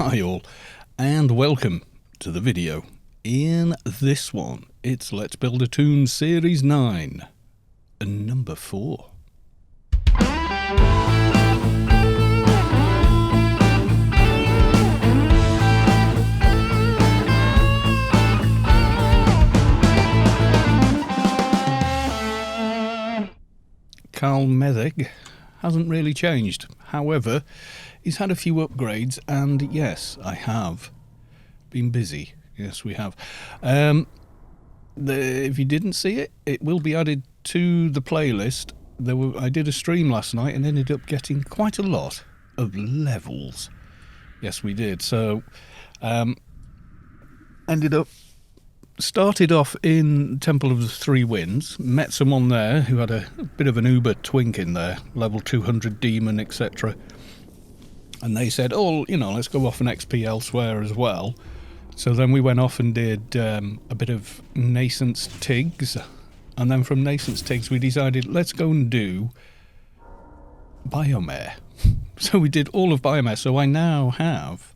Hi all, and welcome to the video. In this one, it's Let's Build a Toon Series 9, number 4. Carl Methig hasn't really changed. However, he's had a few upgrades, and yes, I have been busy. Yes, we have. If you didn't see it, it will be added to the playlist. I did a stream last night and ended up getting quite a lot of levels. Yes, we did. So, started off in Temple of the Three Winds, met someone there who had a bit of an uber twink in there, level 200 demon, etc. And they said, oh, let's go off an XP elsewhere as well. So then we went off and did a bit of Nascent's Tigs. And then from Nascent's Tigs we decided, let's go and do Biomare. So we did all of Biomare. So I now have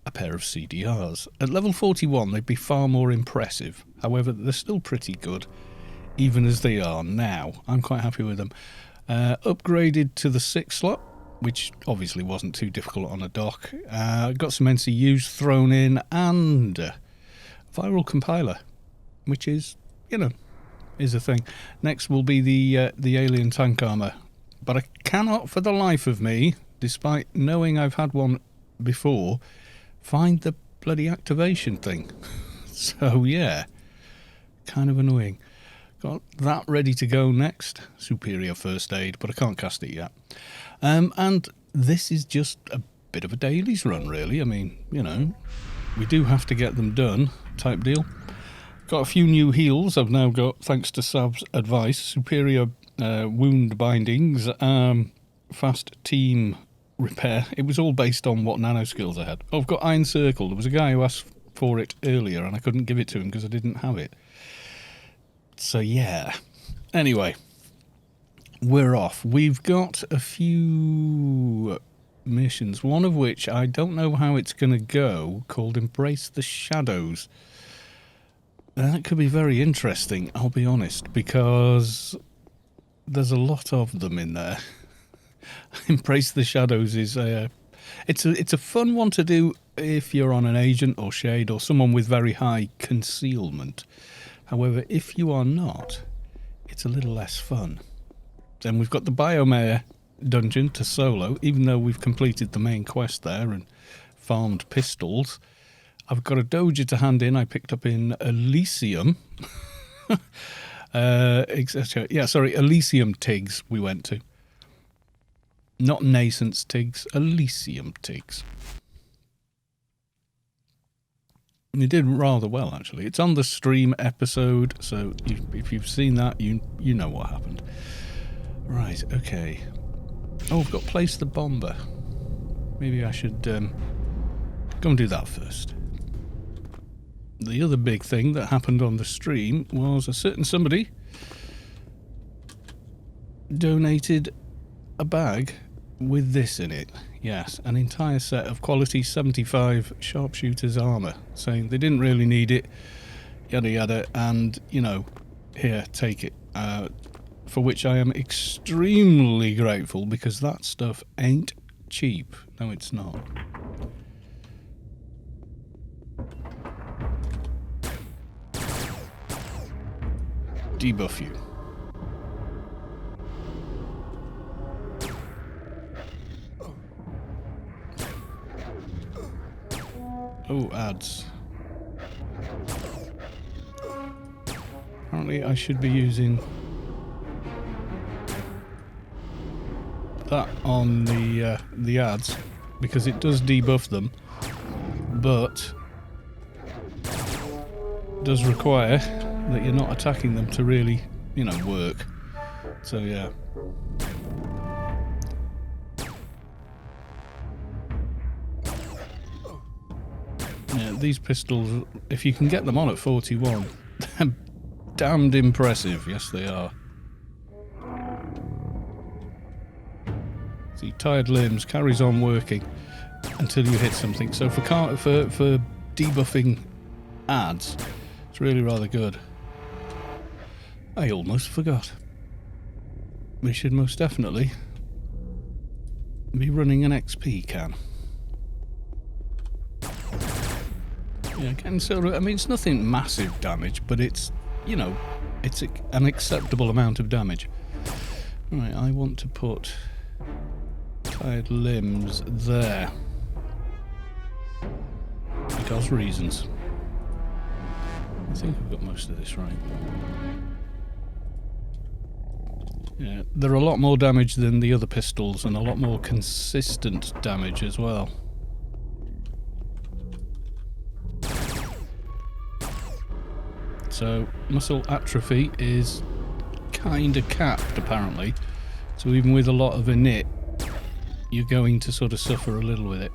a pair of CDRs. At level 41 they'd be far more impressive. However, they're still pretty good, even as they are now. I'm quite happy with them. Upgraded to the 6 slot, which obviously wasn't too difficult on a dock. Got some NCUs thrown in, and a viral compiler, which is, is a thing. Next will be the alien tank armor. But I cannot for the life of me, despite knowing I've had one before, find the bloody activation thing. So yeah, kind of annoying. Got that ready to go next. Superior first aid, but I can't cast it yet. And this is just a bit of a dailies run, really. I mean, we do have to get them done, type deal. Got a few new heals I've now got, thanks to Sav's advice. Superior wound bindings, fast team repair. It was all based on what nano skills I had. Oh, I've got Iron Circle. There was a guy who asked for it earlier, and I couldn't give it to him because I didn't have it. So, yeah. Anyway, we're off. We've got a few missions, one of which I don't know how it's going to go, called Embrace the Shadows. That could be very interesting, I'll be honest, because there's a lot of them in there. Embrace the Shadows is it's a fun one to do if you're on an agent or shade or someone with very high concealment. However, if you are not, it's a little less fun. Then we've got the Biomare dungeon to solo, even though we've completed the main quest there and farmed pistols. I've got a Doja to hand in, I picked up in Elysium. Elysium Tigs we went to. Not Nascent's Tigs, Elysium Tigs. And it did rather well, actually. It's on the stream episode, so if you've seen that, you know what happened. Right, okay. Oh, I've got Place the Bomber. Maybe I should go and do that first. The other big thing that happened on the stream was a certain somebody donated a bag with this in it. Yes, an entire set of quality 75 sharpshooter's armour, saying they didn't really need it, yada yada, and, here, take it. For which I am extremely grateful, because that stuff ain't cheap. No, it's not. Debuff you. Oh, ads. Apparently I should be using that on the ads, because it does debuff them, but does require that you're not attacking them to really, work. So yeah. Yeah, these pistols, if you can get them on at 41, they're damned impressive. Yes, they are. See, tired limbs, carries on working. until you hit something. So for debuffing ads, it's really rather good. I almost forgot. We should most definitely be running an XP can. Yeah, again, sort of, I mean, it's nothing massive damage, but it's, you know, it's an acceptable amount of damage. Right, I want to put tired limbs there. Because reasons. I think I've got most of this right. Yeah, they're a lot more damage than the other pistols and a lot more consistent damage as well. So muscle atrophy is kind of capped apparently, so even with a lot of init you're going to sort of suffer a little with it.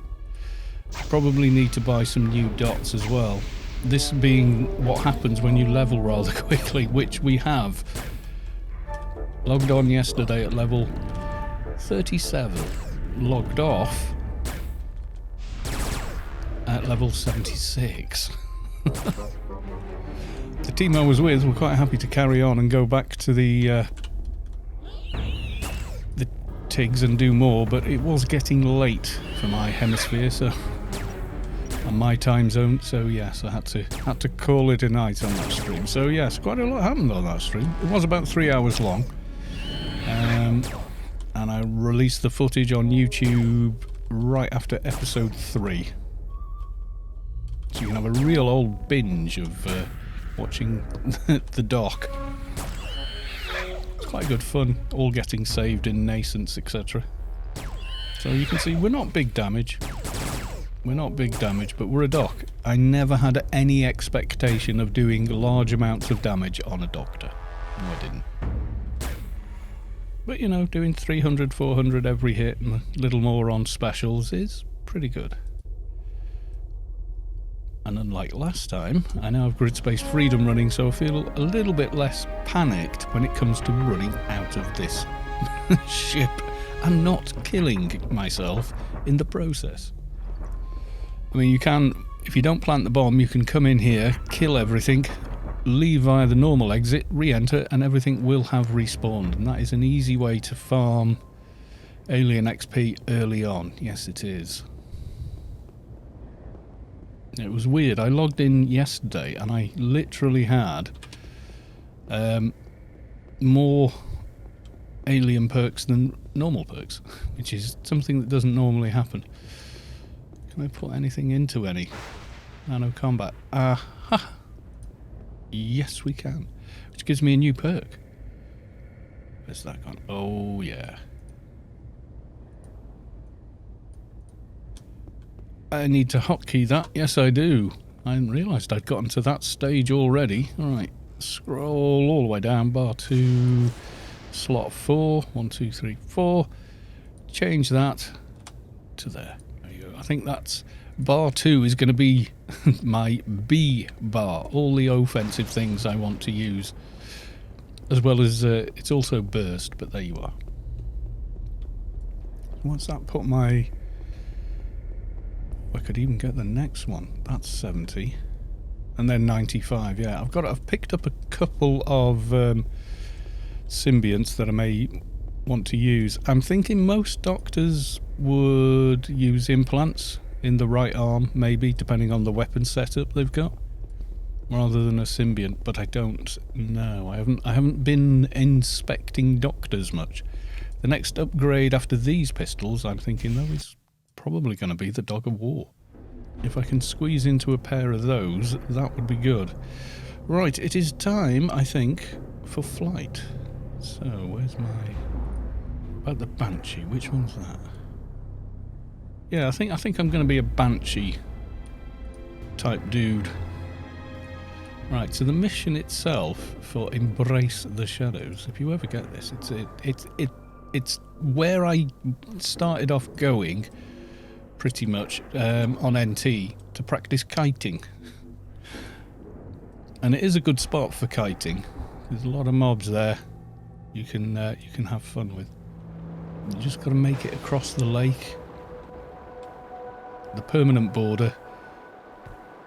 Probably need to buy some new dots as well, this being what happens when you level rather quickly, which we have. Logged on yesterday at level 37, logged off at level 76. The team I was with were quite happy to carry on and go back to the TIGs and do more, but it was getting late for my hemisphere, so on my time zone. So yes, I had to call it a night on that stream. So yes, quite a lot happened on that stream. It was about 3 hours long, and I released the footage on YouTube right after episode 3, so you can have a real old binge of watching the doc. It's quite good fun, all getting saved in nascents, etc. So you can see we're not big damage. We're not big damage, but we're a doc. I never had any expectation of doing large amounts of damage on a doctor. No, I didn't. But you know, doing 300, 400 every hit and a little more on specials is pretty good. And unlike last time, I now have Grid Space Freedom running, so I feel a little bit less panicked when it comes to running out of this ship and not killing myself in the process. I mean, you can, if you don't plant the bomb, you can come in here, kill everything, leave via the normal exit, re-enter, and everything will have respawned. And that is an easy way to farm alien XP early on. Yes, it is. It was weird. I logged in yesterday and I literally had more alien perks than normal perks, which is something that doesn't normally happen. Can I put anything into any? Nano combat. Aha! Yes, we can. Which gives me a new perk. Where's that gone? Oh, yeah. I need to hotkey that. Yes, I do. I hadn't realised I'd gotten to that stage already. Alright, scroll all the way down. Bar 2, slot 4. 1, 2, 3, 4. Change that to there. There you go. I think that's... Bar 2 is going to be my B bar. All the offensive things I want to use. As well as... it's also burst, but there you are. What's that put my... I could even get the next one. That's 70. And then 95, yeah. I've picked up a couple of symbionts that I may want to use. I'm thinking most doctors would use implants in the right arm, maybe, depending on the weapon setup they've got, rather than a symbiont, but I don't know. I haven't been inspecting doctors much. The next upgrade after these pistols, I'm thinking, though, is probably going to be the Dog of War. If I can squeeze into a pair of those, that would be good. Right, it is time, I think, for flight. So, where's my... About the Banshee, which one's that? Yeah, I think I'm going to be a Banshee type dude. Right, so the mission itself for Embrace the Shadows, if you ever get this, it's where I started off going, pretty much, on NT to practice kiting. And it is a good spot for kiting. There's a lot of mobs there you can have fun with. You just got to make it across the lake. the permanent border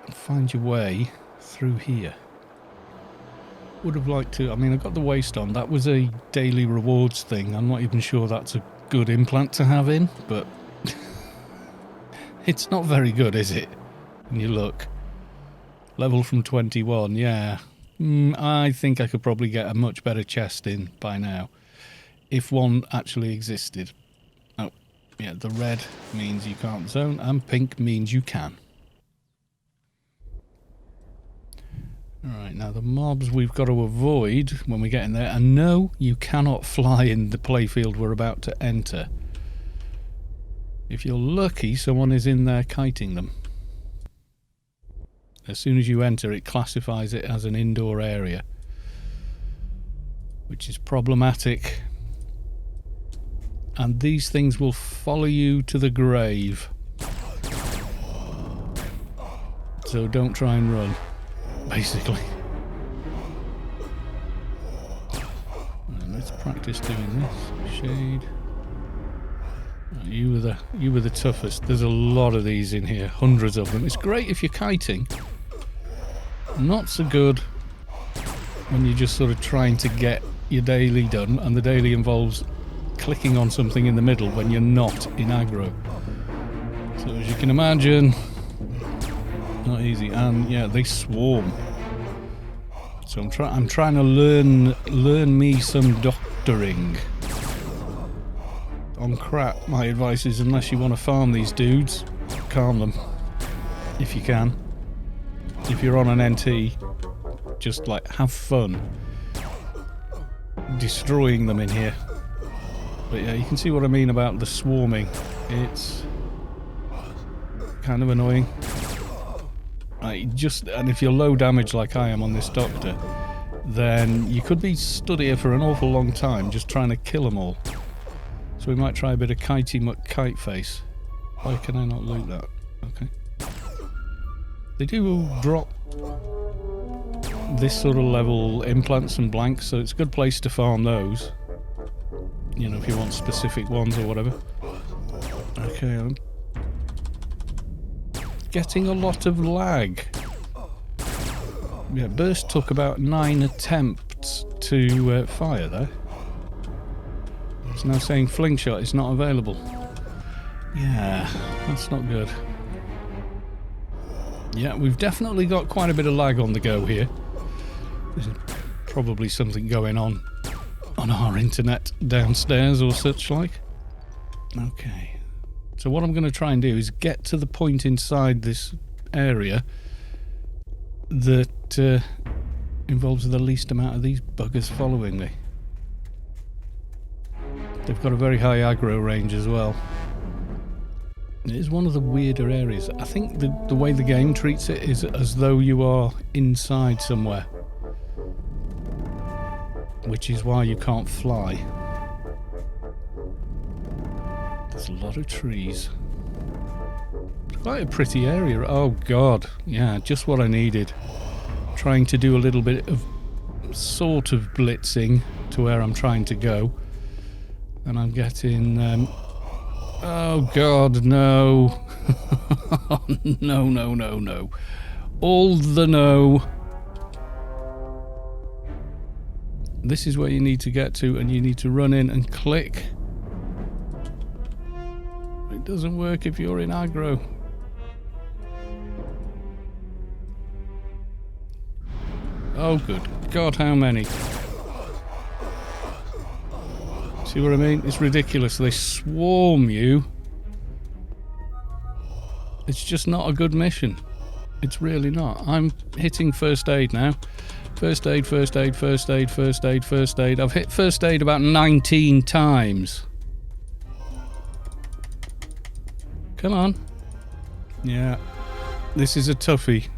and find your way through here. Would have liked to, I mean, I got the waste on. That was a daily rewards thing. I'm not even sure that's a good implant to have in, but it's not very good, is it? When you look. Level from 21, yeah. I think I could probably get a much better chest in by now, if one actually existed. Oh, yeah, the red means you can't zone, and pink means you can. Alright, now the mobs we've got to avoid when we get in there, and no, you cannot fly in the playfield we're about to enter. If you're lucky, someone is in there kiting them. As soon as you enter, it classifies it as an indoor area, which is problematic. And these things will follow you to the grave. So don't try and run, basically. Right, let's practice doing this. Shade. Right, you were the toughest. There's a lot of these in here, hundreds of them. It's great if you're kiting. Not so good when you're just sort of trying to get your daily done, and the daily involves clicking on something in the middle when you're not in aggro. So as you can imagine, not easy. And yeah, they swarm. So I'm trying to learn me some doctoring. On crap, my advice is, unless you want to farm these dudes, calm them if you can. If you're on an NT, just like have fun destroying them in here. But yeah, you can see what I mean about the swarming. It's kind of annoying. And if you're low damage like I am on this doctor, then you could be stood here for an awful long time just trying to kill them all. So we might try a bit of kitey muck kite face. Why can I not loot that? Okay. They do drop this sort of level implants and blanks, so it's a good place to farm those. You know, if you want specific ones or whatever. Okay, I'm getting a lot of lag. Yeah, burst took about 9 attempts to fire there. It's now saying fling shot is not available. Yeah, that's not good. Yeah, we've definitely got quite a bit of lag on the go here. There's probably something going on our internet downstairs or such like. Okay. So what I'm going to try and do is get to the point inside this area that involves the least amount of these buggers following me. They've got a very high aggro range as well. It is one of the weirder areas. I think the way the game treats it is as though you are inside somewhere, which is why you can't fly. There's a lot of trees. It's quite a pretty area. Oh god, yeah, just what I needed. Trying to do a little bit of sort of blitzing to where I'm trying to go, and I'm getting oh god, no. No. All the no. This is where you need to get to, and you need to run in and click. It doesn't work if you're in aggro. Oh good god, how many? See what I mean? It's ridiculous. They swarm you. It's just not a good mission. It's really not. I'm hitting first aid now. First aid, first aid, first aid, first aid, first aid. I've hit first aid about 19 times. Come on. Yeah. This is a toughie.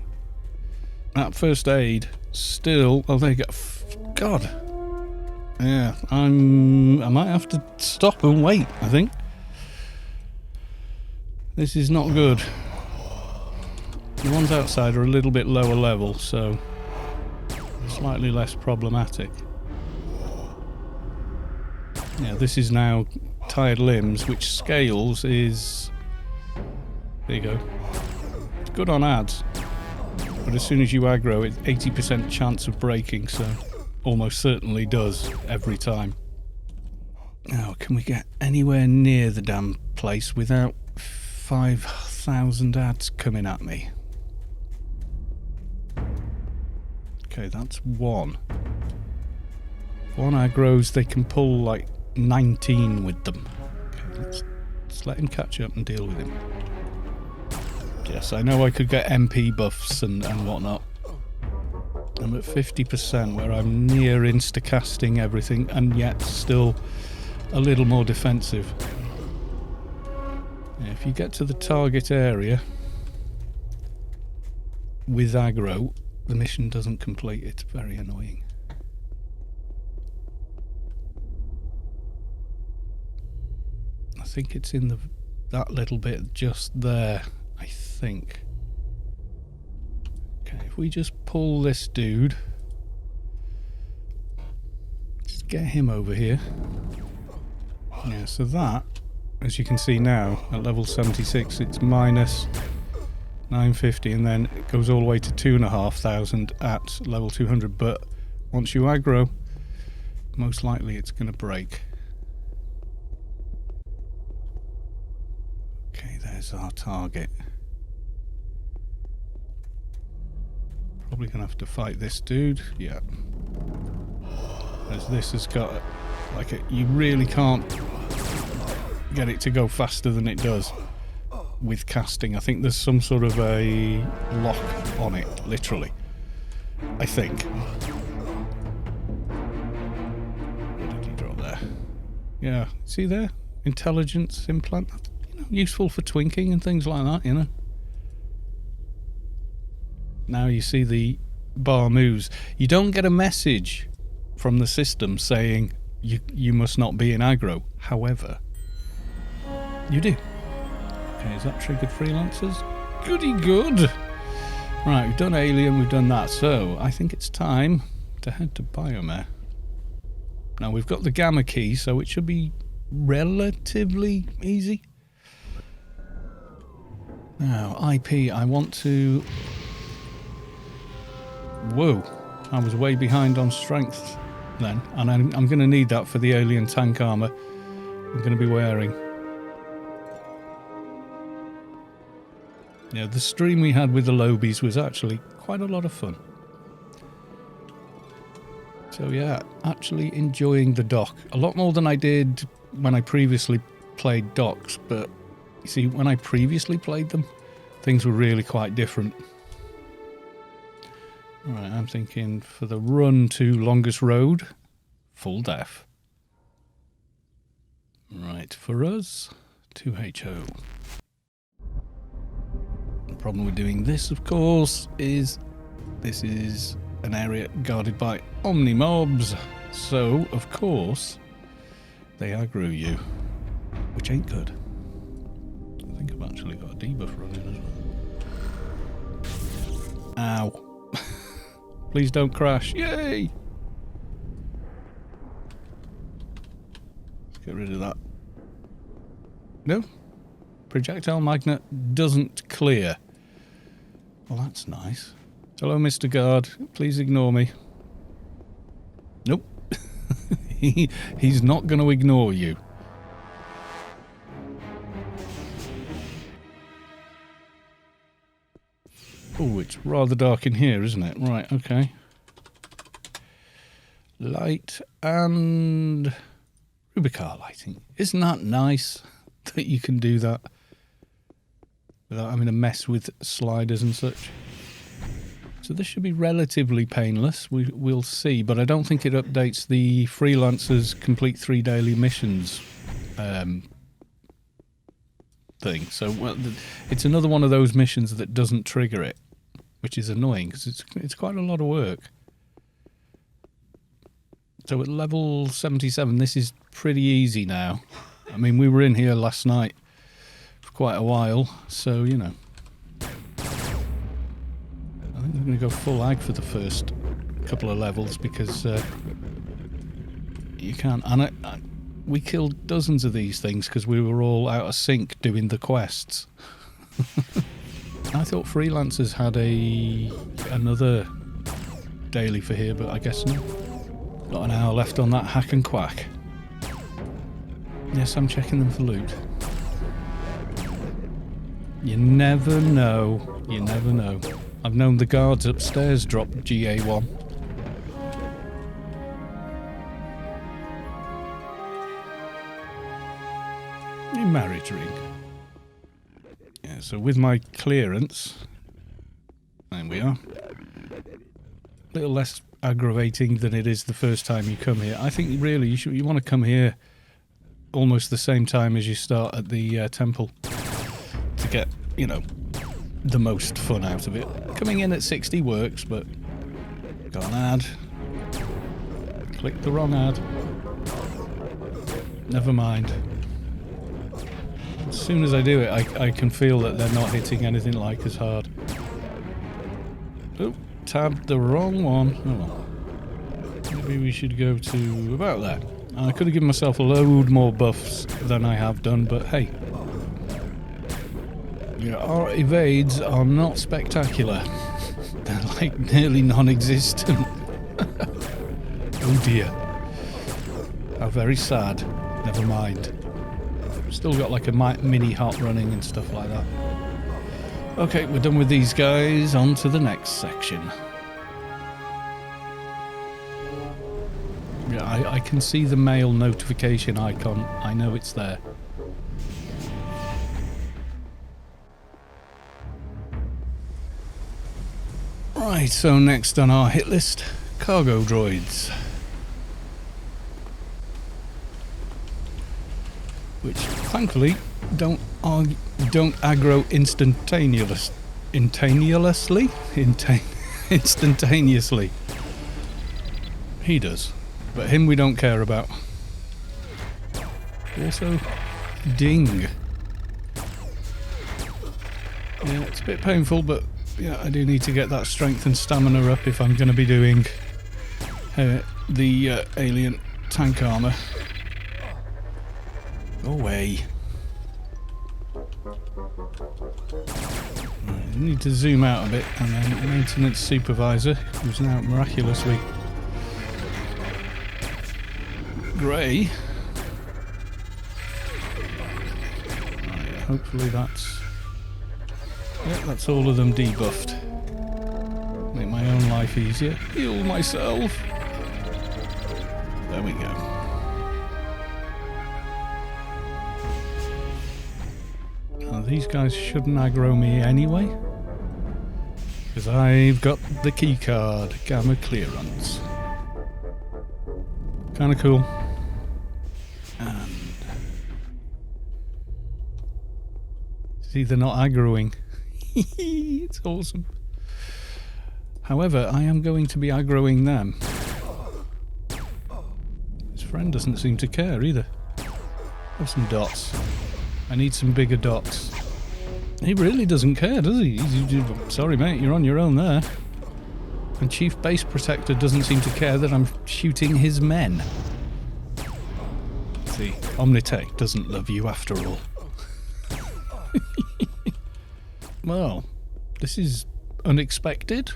That first aid still... Oh, there you go. God. Yeah, I might have to stop and wait, I think. This is not good. The ones outside are a little bit lower level, so slightly less problematic. Yeah, this is now tired limbs, which scales is There you go. It's good on ads. But as soon as you aggro, it's 80% chance of breaking, so almost certainly does every time. Now, can we get anywhere near the damn place without 5,000 ads coming at me? Okay, that's one. One aggro's, they can pull like 19 with them. Okay, let's let him catch up and deal with him. Yes, I know I could get MP buffs and whatnot. I'm at 50% where I'm near insta-casting everything and yet still a little more defensive. Yeah, if you get to the target area with aggro, the mission doesn't complete. It's very annoying. I think it's in that little bit just there, I think. Okay, if we just pull this dude, just get him over here. Yeah, so that, as you can see now, at level 76, it's minus 950, and then it goes all the way to 2,500 at level 200. But once you aggro, most likely it's going to break. Okay, there's our target. Probably going to have to fight this dude. Yeah. As this has got, like, you really can't get it to go faster than it does with casting. I think there's some sort of a lock on it, literally. I think. What did he drop there? Yeah, see there? Intelligence implant. You know, useful for twinking and things like that, you know. Now you see the bar moves. You don't get a message from the system saying you must not be in aggro. However, you do. Okay, is that triggered freelancers? Goody good! Right, we've done Alien, we've done that, so I think it's time to head to Biomare. Now, we've got the Gamma key, so it should be relatively easy. Now, IP, I want to... Whoa, I was way behind on strength then, and I'm going to need that for the alien tank armour I'm going to be wearing. Yeah, the stream we had with the Lobies was actually quite a lot of fun. So yeah, actually enjoying the dock. A lot more than I did when I previously played docks, but you see, when I previously played them, things were really quite different. Right, I'm thinking for the run to longest road, full def. Right, for us, 2HO. The problem with doing this, of course, is this is an area guarded by Omni mobs. So, of course, they aggro you, which ain't good. I think I've actually got a debuff running as well. Ow. Please don't crash. Yay! Let's get rid of that. No. Projectile magnet doesn't clear. Well, that's nice. Hello, Mr. Guard. Please ignore me. Nope. He's not going to ignore you. Oh, it's rather dark in here, isn't it? Right, okay. Light and Rubicar lighting. Isn't that nice that you can do that without having to mess with sliders and such? So this should be relatively painless. We'll see, but I don't think it updates the freelancers complete 3 daily missions thing. So well, it's another one of those missions that doesn't trigger it, which is annoying because it's quite a lot of work. So at level 77, this is pretty easy now. I mean, we were in here last night for quite a while, so, you know. I think we're going to go full ag for the first couple of levels because you can't. And we killed dozens of these things because we were all out of sync doing the quests. I thought freelancers had another daily for here, but I guess not. Got an hour left on that hack and quack. Yes, I'm checking them for loot. You never know. You never know. I've known the guards upstairs drop GA1. Your marriage ring. Yeah, so with my clearance, there we are. A little less aggravating than it is the first time you come here. I think really you want to come here almost the same time as you start at the temple to get, you know, the most fun out of it. Coming in at 60 works, but got an ad. Clicked the wrong ad. Never mind. As soon as I do it, I can feel that they're not hitting anything like as hard. Oh, tabbed the wrong one. Oh. Maybe we should go to about there. I could have given myself a load more buffs than I have done, but hey. Yeah, our evades are not spectacular. They're like nearly non-existent. Oh dear. How very sad. Never mind. Still got like a mini hot running and stuff like that. Okay, we're done with these guys. On to the next section. Yeah, I can see the mail notification icon. I know it's there. Right, so next on our hit list, cargo droids. Which, thankfully, don't aggro instantaneously. He does, but him we don't care about. Also, ding. Yeah, it's a bit painful, but yeah, I do need to get that strength and stamina up if I'm going to be doing the alien tank armor. Go away. I need to zoom out a bit, and then maintenance supervisor, who's now miraculously grey. Right, hopefully that's all of them debuffed. Make my own life easier. Heal myself. There we go. Now, these guys shouldn't aggro me anyway, because I've got the key card, gamma clearance. Kind of cool. And see, they're not aggroing. It's awesome. However, I am going to be aggroing them. His friend doesn't seem to care either. Have some dots. I need some bigger dots. He really doesn't care, does he? Sorry, mate, you're on your own there. And Chief Base Protector doesn't seem to care that I'm shooting his men. See, Omnitech doesn't love you after all. Well, this is unexpected.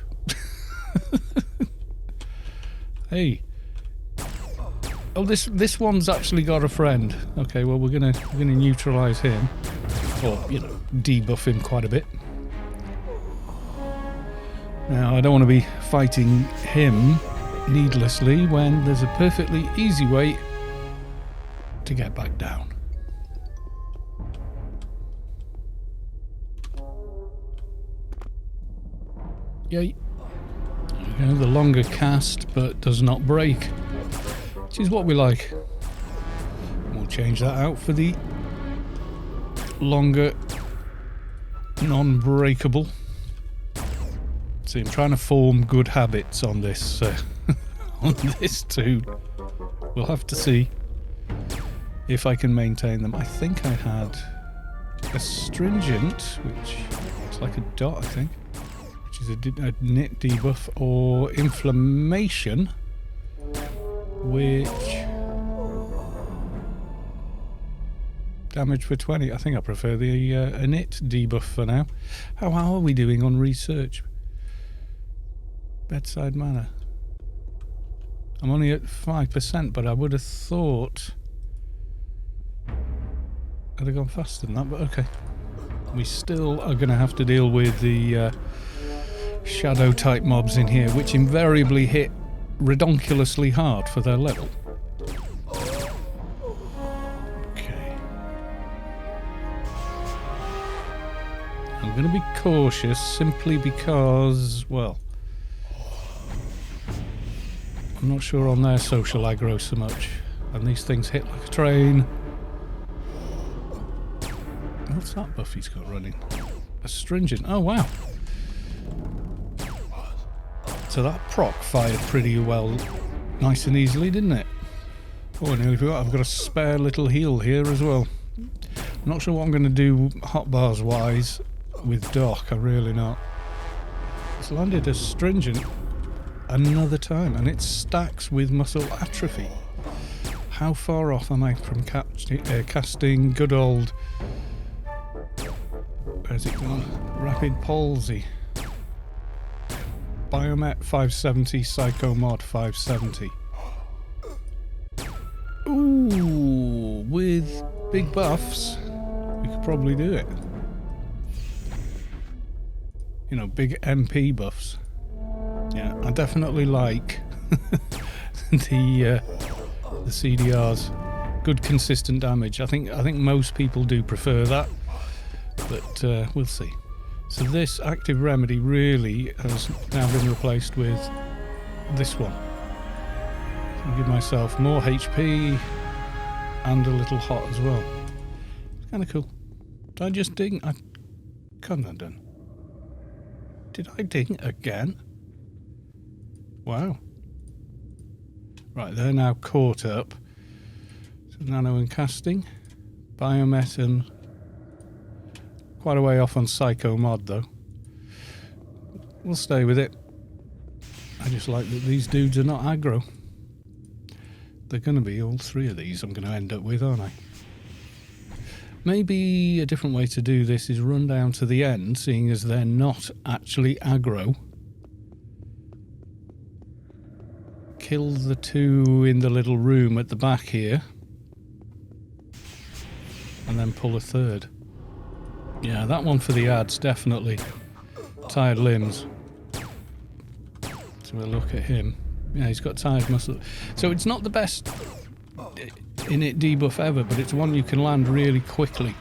Hey. Oh, this one's actually got a friend. Okay, well we're gonna neutralise him, or you know, debuff him quite a bit. Now I don't want to be fighting him needlessly when there's a perfectly easy way to get back down. Yay. There we go, the longer cast but does not break, which is what we like. We'll change that out for the longer non-breakable. See, I'm trying to form good habits on this on this too. We'll have to see if I can maintain them. I think I had astringent, which looks like a dot, I think, which is a knit debuff, or inflammation, which damage for 20. I think I prefer the init debuff for now. How are we doing on research? Bedside manner. I'm only at 5%, but I would have thought I'd have gone faster than that, but okay. We still are going to have to deal with the shadow type mobs in here, which invariably hit redonkulously hard for their level. Okay. I'm going to be cautious simply because, well, I'm not sure on their social aggro so much. And these things hit like a train. What's that buff he's got running? Astringent. Oh, wow. So that proc fired pretty well, nice and easily, didn't it? Oh, I nearly forgot. I've got a spare little heal here as well. I'm not sure what I'm going to do hotbars wise with Doc. I'm really not. It's landed Astringent another time, and it stacks with muscle atrophy. How far off am I from casting good old... Where's it gone? Rapid Palsy. Biomare 570, Psycho Mod 570. Ooh, with big buffs, we could probably do it. You know, big MP buffs. Yeah, I definitely like the CDRs. Good consistent damage. I think most people do prefer that, but we'll see. So this active remedy really has now been replaced with this one. I'll give myself more HP and a little hot as well. It's kind of cool. Did I just ding? I couldn't have done. Did I ding again? Wow. Right, they're now caught up. So nano and casting. Biometan. Quite a way off on Psycho Mod though. We'll stay with it. I just like that these dudes are not aggro. They're going to be all three of these I'm going to end up with, aren't I? Maybe a different way to do this is run down to the end, seeing as they're not actually aggro. Kill the two in the little room at the back here. And then pull a third. Yeah, that one for the ads, definitely. Tired limbs. So we'll look at him. Yeah, he's got tired muscle. So it's not the best init debuff ever, but it's one you can land really quickly.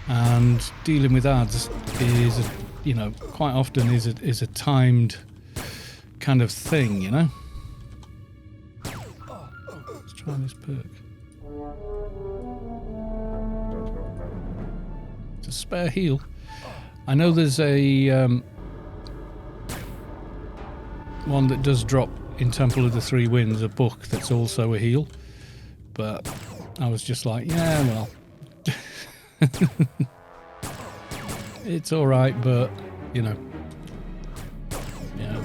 And dealing with ads is, you know, quite often is a timed kind of thing, you know? Let's try this perk. It's a spare heal. I know there's a one that does drop in Temple of the Three Winds, a book that's also a heal, but I was just like, yeah, well, it's alright, but, you know, yeah.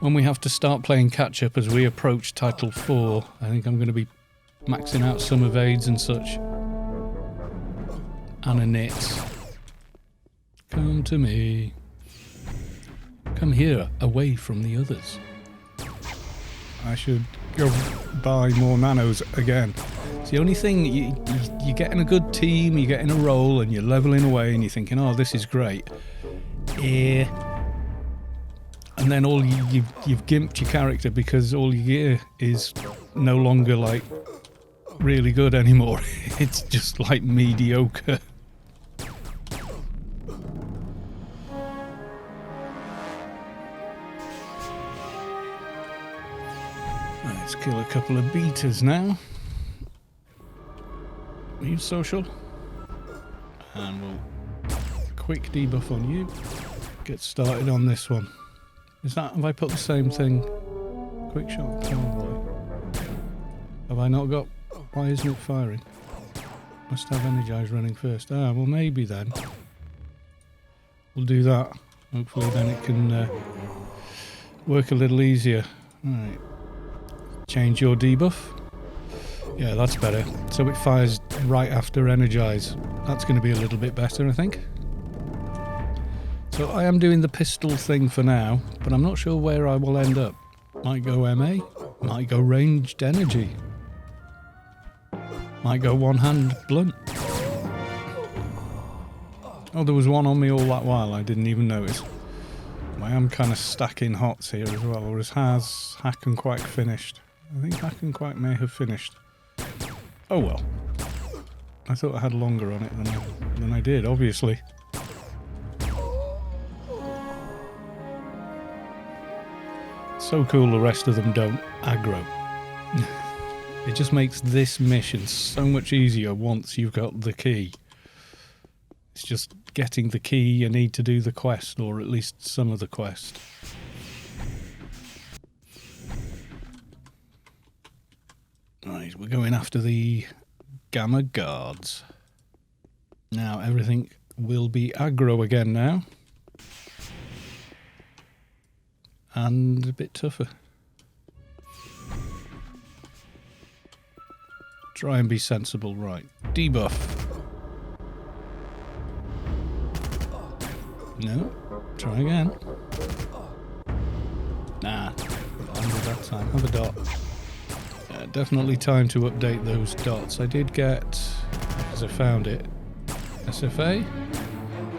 When we have to start playing catch-up as we approach Title 4, I think I'm going to be maxing out some evades and such. And a knit. Come to me. Come here, away from the others. I should go buy more nanos again. It's the only thing, you get in a good team, you get in a role, and you're leveling away, and you're thinking, oh, this is great. And then you've gimped your character because all you get is no longer, like, really good anymore. It's just, like, mediocre. Let's kill a couple of beaters now. Use social. And we'll quick debuff on you. Get started on this one. Is that, have I put the same thing? Quick shot cowboy. Have I not got, why isn't it firing? Must have energize running first. Ah, well maybe then. We'll do that. Hopefully then it can work a little easier. Alright. Change your debuff. Yeah, that's better. So it fires right after energize. That's going to be a little bit better, I think. So I am doing the pistol thing for now, but I'm not sure where I will end up. Might go MA, might go ranged energy, might go one-hand blunt. Oh, there was one on me all that while, I didn't even notice. I am kind of stacking hots here as well, or has Hack and Quack finished? I think Hack and Quack may have finished. Oh well. I thought I had longer on it than I did, obviously. So cool the rest of them don't aggro. It just makes this mission so much easier once you've got the key. It's just getting the key you need to do the quest, or at least some of the quest. Right, we're going after the Gamma Guards. Now everything will be aggro again now. And a bit tougher. Try and be sensible, right. Debuff. No. Try again. Nah. Under that time. Have a dot. Definitely time to update those dots. I did get, because I found it, SFA.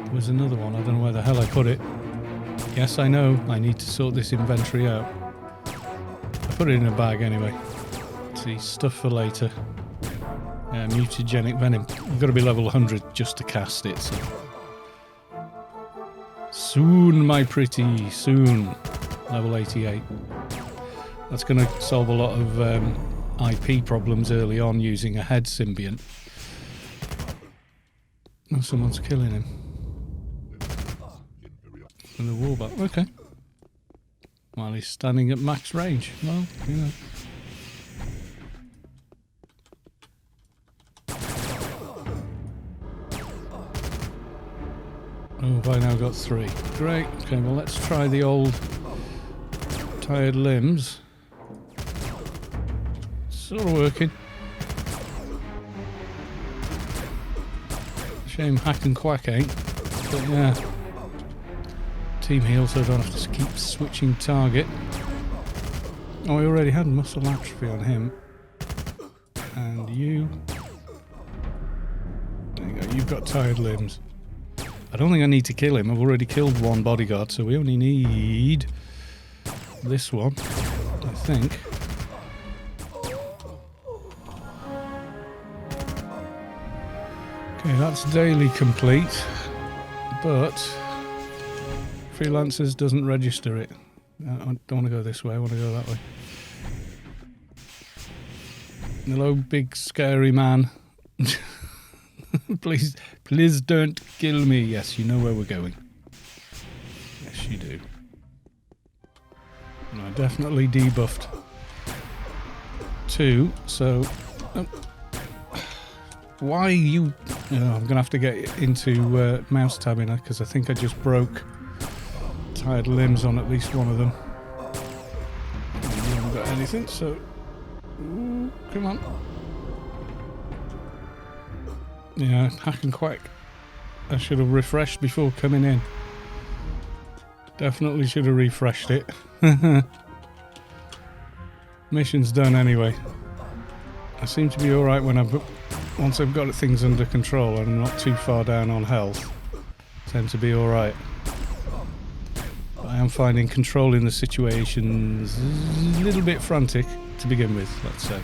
There was another one. I don't know where the hell I put it. Yes, I know. I need to sort this inventory out. I put it in a bag anyway. See, stuff for later. Mutagenic venom. You've got to be level 100 just to cast it. So. Soon, my pretty. Soon. Level 88. That's going to solve a lot of IP problems early on using a head symbiont. Oh, someone's killing him. In the wallback. Okay. While he's standing at max range. Well, you know. Oh, have I now got 3? Great. Okay, well let's try the old tired limbs. Sort of working. Shame Hack and Quack ain't. But yeah. Team heal so I don't have to keep switching target. Oh, I already had muscle atrophy on him. And you. There you go, you've got tired limbs. I don't think I need to kill him. I've already killed one bodyguard, so we only need this one, I think. Okay, that's daily complete, but Freelancers doesn't register it. I don't want to go this way, I want to go that way. Hello, big scary man. Please don't kill me. Yes, you know where we're going. Yes, you do. And I definitely debuffed 2, so... why you... I'm going to have to get into mouse tabbing, because I think I just broke tired limbs on at least one of them. And you haven't got anything, so... Ooh, come on. Yeah, Hack and Quack. I should have refreshed before coming in. Definitely should have refreshed it. Mission's done anyway. I seem to be alright when once I've got things under control and I'm not too far down on health. I tend to be alright. I am finding controlling the situations a little bit frantic to begin with, let's say.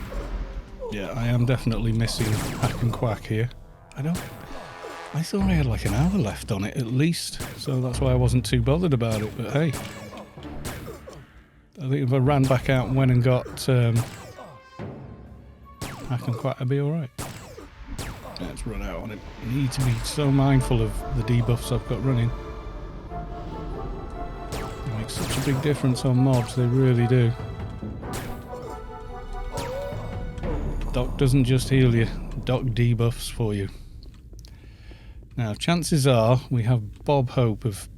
Yeah, I am definitely missing Hack and Quack here. I thought I had like an hour left on it at least, so that's why I wasn't too bothered about it, but hey. I think if I ran back out and went and got Hack and Quack, I'd be alright. Let's run out on it. I need to be so mindful of the debuffs I've got running. They make such a big difference on mobs, they really do. Doc doesn't just heal you, Doc debuffs for you. Now, chances are we have Bob Hope of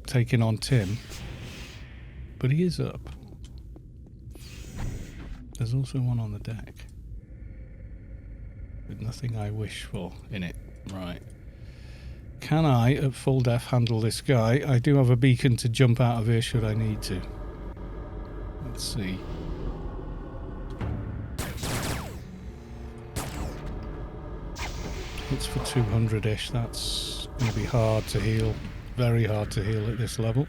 taking on Tim, but he is up. There's also one on the deck. with nothing I wish for in it. Right. Can I, at full def, handle this guy? I do have a beacon to jump out of here should I need to. Let's see. It's for 200-ish. That's going to be hard to heal. Very hard to heal at this level.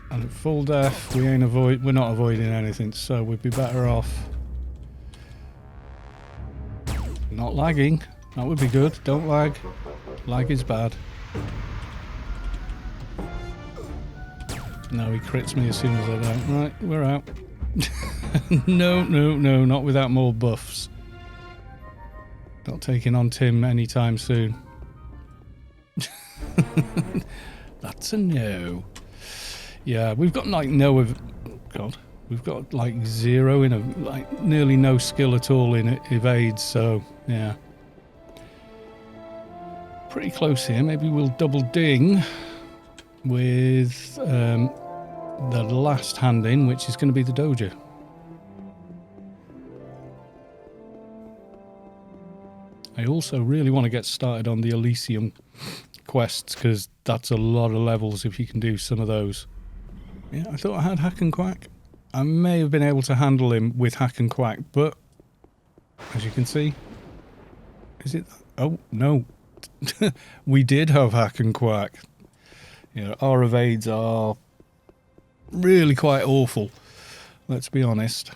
And at full def, we're not avoiding anything, so we'd be better off not lagging. That would be good. Don't lag. Lag is bad. No, he crits me as soon as I don't. Right, we're out. No, not without more buffs. Not taking on Tim anytime soon. That's a no. Yeah, we've got like we've got like 0 in like nearly no skill at all in evades, so yeah. Pretty close here. Maybe we'll double ding with the last hand in, which is going to be the dojo. I also really want to get started on the Elysium quests, because that's a lot of levels if you can do some of those. Yeah, I thought I had Hack and Quack. I may have been able to handle him with Hack and Quack, but as you can see, is it? Oh, no. We did have Hack and Quack. You know, our evades are really quite awful, let's be honest.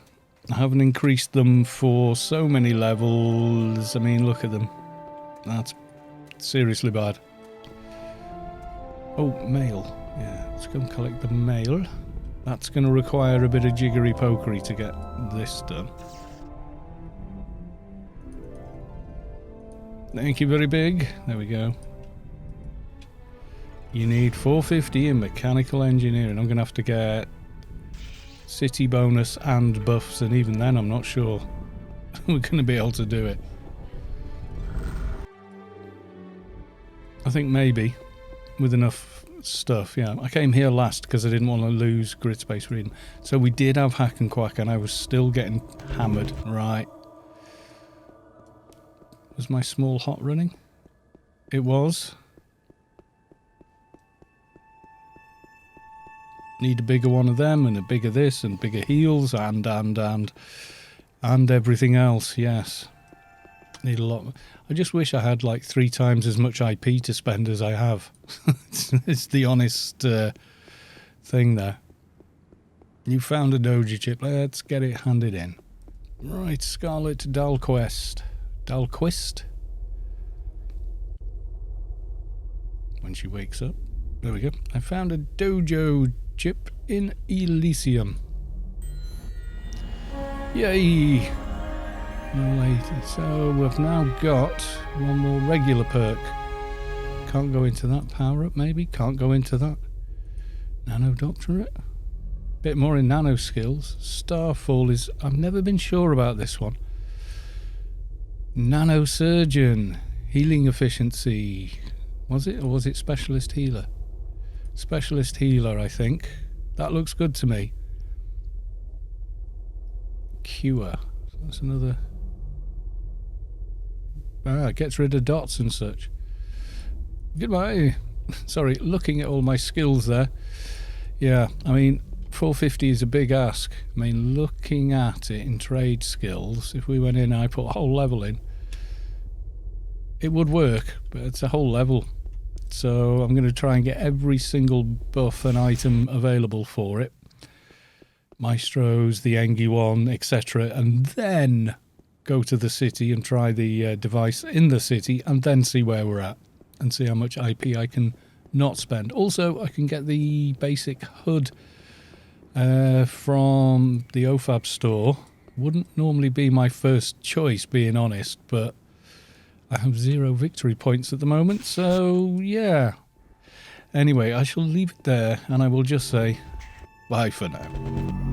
I haven't increased them for so many levels. I mean, look at them. That's seriously bad. Oh, mail. Yeah, let's go and collect the mail. That's going to require a bit of jiggery pokery to get this done. Thank you, very big. There we go. You need 450 in mechanical engineering. I'm going to have to get city bonus and buffs, and even then I'm not sure we're going to be able to do it. I think maybe with enough stuff. Yeah, I came here last because I didn't want to lose grid space reading. So we did have Hack and Quack, and I was still getting hammered. Right. Was my small hot running? It was. Need a bigger one of them, and a bigger this, and bigger heals, and everything else. Yes. Need a lot. I just wish I had like 3 times as much IP to spend as I have. It's the honest thing there. You found a doji chip. Let's get it handed in. Right, Scarlet Dalquist. Dalquist? When she wakes up. There we go. I found a dojo chip in Elysium. Yay! Wait, so we've now got one more regular perk. Can't go into that. Power up, maybe? Can't go into that. Nano Doctorate? Bit more in nano skills. Starfall is... I've never been sure about this one. Nano Surgeon. Healing efficiency. Was it? Or was it Specialist Healer? Specialist Healer, I think. That looks good to me. Cure. That's another... Ah, gets rid of dots and such. Goodbye. Sorry, looking at all my skills there. Yeah, I mean, 450 is a big ask. I mean, looking at it in trade skills, if we went in and I put a whole level in, it would work, but it's a whole level. So I'm going to try and get every single buff and item available for it. Maestros, the Engi one, etc. And then go to the city and try the device in the city, and then see where we're at and see how much IP I can not spend. Also, I can get the basic HUD from the OFAB store. Wouldn't normally be my first choice, being honest, but I have 0 victory points at the moment, so yeah. Anyway, I shall leave it there, and I will just say bye for now.